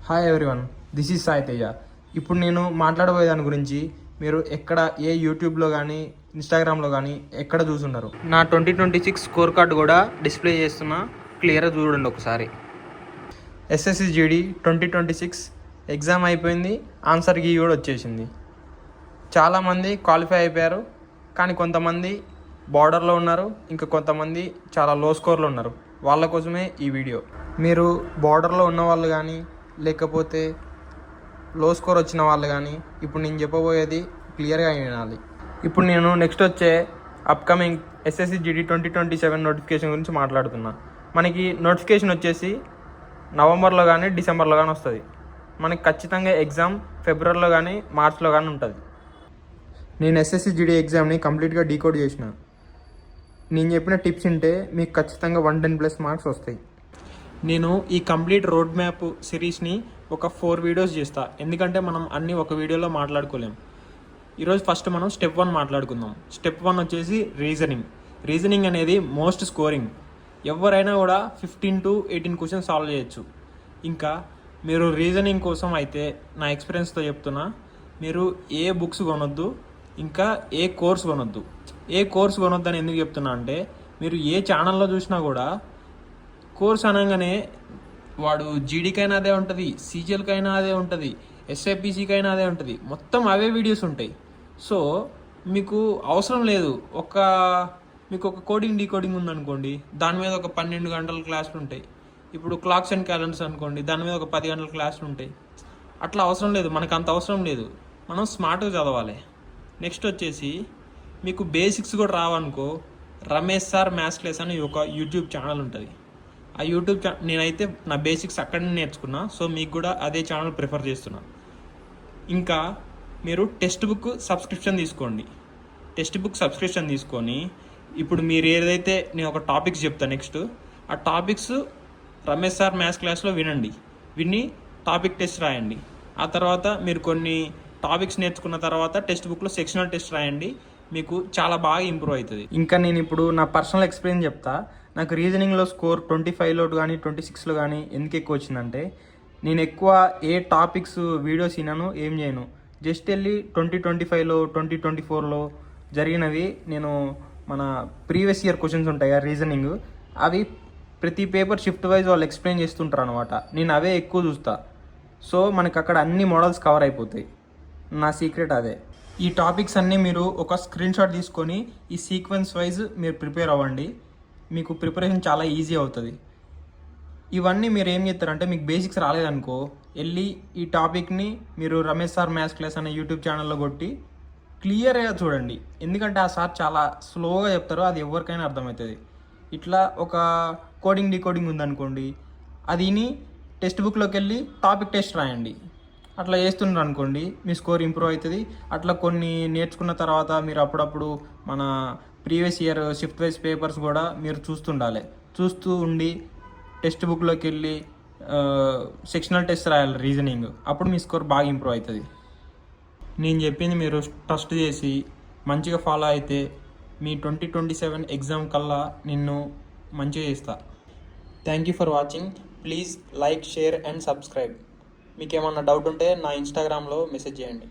Hi everyone, this is Sai Teja. ఇప్పుడు నేను మాట్లాడబోయే దాని గురించి మీరు ఎక్కడ ఏ యూట్యూబ్లో కానీ ఇన్స్టాగ్రామ్లో కానీ ఎక్కడ చూసుండరు. నా 2026 స్కోర్ కార్డు కూడా డిస్ప్లే చేస్తున్నా, క్లియర్గా చూడండి ఒకసారి. ఎస్ఎస్సిజిడి 2026 ఎగ్జామ్ అయిపోయింది, ఆన్సర్ కీ కూడా వచ్చేసింది. చాలామంది క్వాలిఫై అయిపోయారు, కానీ కొంతమంది బార్డర్లో ఉన్నారు, ఇంకా కొంతమంది చాలా లో స్కోర్లో ఉన్నారు. వాళ్ళ కోసమే ఈ వీడియో. మీరు బార్డర్లో ఉన్న వాళ్ళు కానీ లేకపోతే లో స్కోర్ వచ్చిన వాళ్ళు కానీ ఇప్పుడు నేను చెప్పబోయేది క్లియర్గా వినాలి. ఇప్పుడు నేను నెక్స్ట్ వచ్చే అప్కమింగ్ ఎస్ఎస్సిజిడి 2027 నోటిఫికేషన్ గురించి మాట్లాడుతున్నా. మనకి నోటిఫికేషన్ వచ్చేసి నవంబర్లో కానీ డిసెంబర్లో కానీ వస్తుంది. మనకి ఖచ్చితంగా ఎగ్జామ్ ఫిబ్రవరిలో కానీ మార్చ్లో కానీ ఉంటుంది. నేను ఎస్ఎస్సిజిడి ఎగ్జామ్ని కంప్లీట్గా డీకోడ్ చేసిన. నేను చెప్పిన టిప్స్ ఉంటే మీకు ఖచ్చితంగా 110+ మార్క్స్ వస్తాయి. నేను ఈ కంప్లీట్ రోడ్ మ్యాప్ సిరీస్ని ఒక 4 వీడియోస్ చేస్తా, ఎందుకంటే మనం అన్నీ ఒక వీడియోలో మాట్లాడుకోలేం. ఈరోజు ఫస్ట్ మనం స్టెప్ 1 మాట్లాడుకుందాం. స్టెప్ 1 వచ్చేసి రీజనింగ్ అనేది మోస్ట్ స్కోరింగ్. ఎవరైనా కూడా 15 to 18 క్వశ్చన్స్ సాల్వ్ చేయొచ్చు. ఇంకా మీరు రీజనింగ్ కోసం అయితే నా ఎక్స్పీరియన్స్తో చెప్తున్నా, మీరు ఏ బుక్స్ కొనొద్దు, ఇంకా ఏ కోర్స్ కొనొద్దు. ఏ కోర్స్ కొనొద్దు అని ఎందుకు చెప్తున్నా అంటే, మీరు ఏ ఛానల్లో చూసినా కూడా కోర్స్ అనగానే వాడు జీడీకైనా అదే ఉంటుంది, సీజీఎల్కైనా అదే ఉంటుంది, ఎస్ఐపిసికైనా అదే ఉంటుంది, మొత్తం అవే వీడియోస్ ఉంటాయి. సో మీకు అవసరం లేదు. మీకు ఒక కోడింగ్ డీకోడింగ్ ఉందనుకోండి, దాని మీద ఒక 12 గంటల క్లాసులు ఉంటాయి. ఇప్పుడు క్లాక్స్ అండ్ క్యాలెండర్స్ అనుకోండి, దాని మీద ఒక 10 గంటల క్లాసులు ఉంటాయి. అట్లా అవసరం లేదు, మనకు అంత అవసరం లేదు. మనం స్మార్ట్గా చదవాలి. నెక్స్ట్ వచ్చేసి మీకు బేసిక్స్ కూడా రావనుకో, రమేష్ సార్ మ్యాథ్స్ క్లాస్ అని ఒక యూట్యూబ్ ఛానల్ ఉంటుంది. ఆ యూట్యూబ్ నేనైతే నా బేసిక్స్ అక్కడనే నేర్చుకున్నా, సో మీకు కూడా అదే ఛానల్ ప్రిఫర్ చేస్తున్నా. ఇంకా మీరు టెక్స్ట్ బుక్ సబ్స్క్రిప్షన్ తీసుకోండి. టెక్స్ట్ బుక్ సబ్స్క్రిప్షన్ తీసుకొని ఇప్పుడు మీరు ఏదైతే నేను ఒక టాపిక్స్ చెప్తాను, నెక్స్ట్ ఆ టాపిక్స్ రమేష్ సార్ మ్యాథ్స్ క్లాస్లో విని టాపిక్ టెస్ట్ రాయండి. ఆ తర్వాత మీరు కొన్ని టాపిక్స్ నేర్చుకున్న తర్వాత టెక్స్ట్ బుక్లో సెక్షనల్ టెస్ట్ రాయండి, మీకు చాలా బాగా ఇంప్రూవ్ అవుతుంది. ఇంకా నేను ఇప్పుడు నా పర్సనల్ ఎక్స్పీరియన్స్ చెప్తా. నాకు రీజనింగ్లో స్కోర్ 25లో కానీ 26లో కానీ ఎందుకు ఎక్కువ వచ్చిందంటే, నేను ఎక్కువ ఏ టాపిక్స్ వీడియోస్ వినను, ఏం చేయను. జస్ట్ వెళ్ళి 2025లో 2024లో జరిగినవి నేను మన ప్రీవియస్ ఇయర్ క్వశ్చన్స్ ఉంటాయి కదా రీజనింగ్, అవి ప్రతి పేపర్ షిఫ్ట్ వైజ్ వాళ్ళు ఎక్స్ప్లెయిన్ చేస్తుంటారు అనమాట. నేను అవే ఎక్కువ చూస్తా. సో మనకు అక్కడ అన్ని మోడల్స్ కవర్ అయిపోతాయి. నా సీక్రెట్ అదే. ఈ టాపిక్స్ అన్నీ మీరు ఒక స్క్రీన్ షాట్ తీసుకొని ఈ సీక్వెన్స్ వైజ్ మీరు ప్రిపేర్ అవ్వండి. మీకు ప్రిపరేషన్ చాలా ఈజీ అవుతుంది. ఇవన్నీ మీరు ఏం చేస్తారంటే, మీకు బేసిక్స్ రాలేదనుకో, వెళ్ళి ఈ టాపిక్ని మీరు రమేష్ సార్ మ్యాథ్స్ క్లాస్ అనే యూట్యూబ్ ఛానల్లో కొట్టి క్లియర్గా చూడండి. ఎందుకంటే ఆ సార్ చాలా స్లోగా చెప్తారు, అది ఎవరికైనా అర్థమవుతుంది. ఇట్లా ఒక కోడింగ్ డీకోడింగ్ ఉందనుకోండి, అదిని టెక్స్ట్ బుక్లోకి వెళ్ళి టాపిక్ టెస్ట్ రాయండి. అట్లా చేస్తున్నారు అనుకోండి, మీ స్కోర్ ఇంప్రూవ్ అవుతుంది. అట్లా కొన్ని నేర్చుకున్న తర్వాత మీరు అప్పుడప్పుడు మన previous year shift wise papers కూడా మీరు చూస్తూ ఉండి టెక్స్ట్ బుక్లోకి వెళ్ళి సెక్షనల్ టెస్ట్ రాయాలి రీజనింగ్. అప్పుడు మీ స్కోర్ బాగా ఇంప్రూవ్ అవుతుంది. నేను చెప్పింది మీరు ట్రస్ట్ చేసి మంచిగా ఫాలో అయితే మీ 2027 ఎగ్జామ్ కల్లా నిన్ను మంచిగా చేస్తా. Thank you for watching. Please like, share and subscribe. మీకు ఏమన్నా డౌట్ ఉంటే నా ఇన్స్టాగ్రామ్లో మెసేజ్ చేయండి.